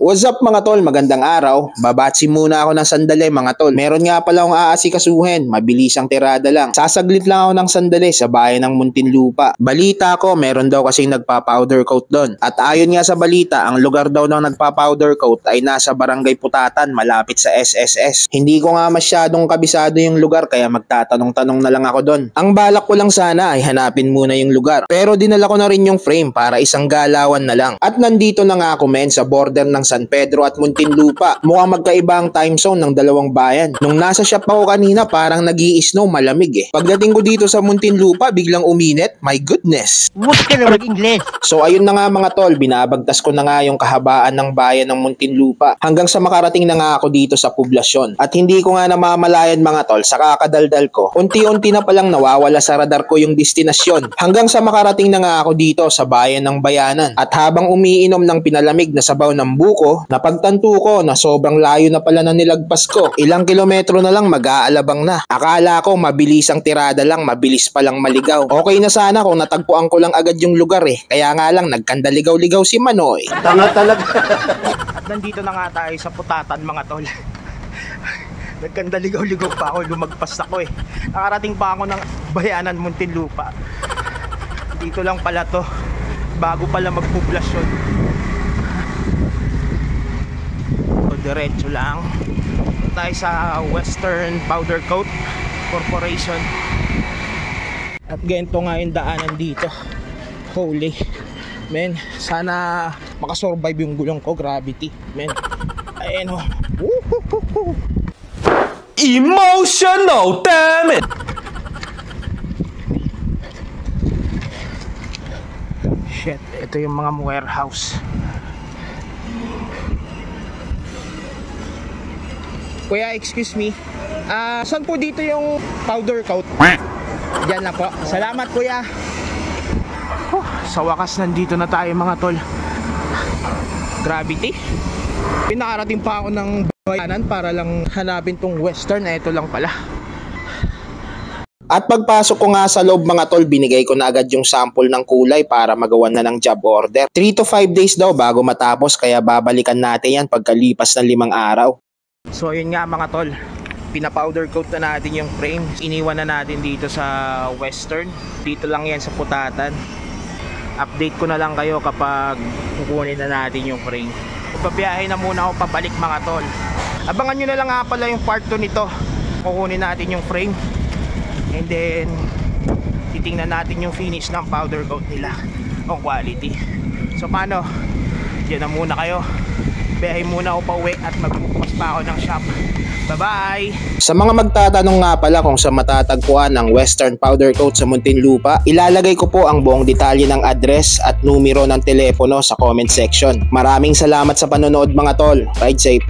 What's up mga tol? Magandang araw. Babatsi muna ako ng sandali mga tol. Meron nga pala akong aasikasuhin. Mabilisang tirada lang. Sasaglit lang ako ng sandali sa bayan ng Muntinlupa. Balita ko, meron daw kasing nagpa-powder coat doon. At ayon nga sa balita, ang lugar daw ng nagpa-powder coat ay nasa Barangay Putatan, malapit sa SSS. Hindi ko nga masyadong kabisado yung lugar kaya magtatanong-tanong na lang ako doon. Ang balak ko lang sana ay hanapin muna yung lugar. Pero dinala ko na rin yung frame para isang galawan na lang. At nandito na nga ako sa border ng San Pedro at Muntinlupa. Mukhang magkaiba ang time zone ng dalawang bayan. Nung nasa shop ako kanina, parang nag-i-snow, malamig eh. Pagdating ko dito sa Muntinlupa, biglang uminit. My goodness. What ka na mag-English? So ayun na nga mga tol, binabagtas ko na nga yung kahabaan ng bayan ng Muntinlupa hanggang sa makarating na nga ako dito sa poblasyon. At hindi ko nga namamalayan mga tol, sa kakadaldal ko, unti-unti na palang nawawala sa radar ko yung destinasyon hanggang sa makarating na nga ako dito sa bayan ng Bayanan. At habang umiinom ng pinalamig na sabaw ng buko, napagtanto ko na sobrang layo na pala na nilagpas ko. Ilang kilometro na lang mag-aalabang na. Akala ko mabilis ang tirada lang, mabilis palang maligaw. Okay na sana kung natagpuan ko lang agad yung lugar eh. Kaya nga lang nagkandaligaw-ligaw si Manoy. Tanga talaga. At nandito na nga tayo sa Putatan mga tol. Nagkandaligaw-ligaw pa ako, lumagpas ako eh. Nakarating pa ako ng Bayanan, Muntinlupa. Dito lang pala to, bago pala magpoblasyon. Diretso lang tayo sa Western Powder Coat Corporation. At ganito nga yung daanan dito. Holy men, sana makasurvive yung gulong ko. Gravity men. Ayan o. Emotional, damn it. Shit, ito yung mga warehouse. Kuya, excuse me. Saan po dito yung powder coat? Diyan na po. Salamat kuya. Sa wakas nandito na tayo mga tol. Gravity. Pinakarating pa ako ng Bayanan para lang hanapin tong Western. Ito lang pala. At pagpasok ko nga sa loob mga tol, binigay ko na agad yung sample ng kulay para magawan na ng job order. 3 to 5 days daw bago matapos, kaya babalikan natin yan pagkalipas ng 5 araw. So ayun nga mga tol, pinapowder coat na natin yung frame. Iniwan na natin dito sa Western. Dito lang yan sa Putatan. Update ko na lang kayo kapag kukunin na natin yung frame. Pabiyahe na muna ako pabalik mga tol. Abangan nyo na lang nga pala yung part 2 nito. Kukunin natin yung frame, and then titingnan natin yung finish ng powder coat nila, ang quality. So paano? Diyan na muna kayo. Biyahe muna ako pa uwi at magbubukas pa ako ng shop. Bye-bye! Sa mga magtatanong nga pala kung sa matatagpuan ng Western Powder Coat sa Muntinlupa, ilalagay ko po ang buong detalye ng address at numero ng telepono sa comment section. Maraming salamat sa panonood mga tol. Ride safe!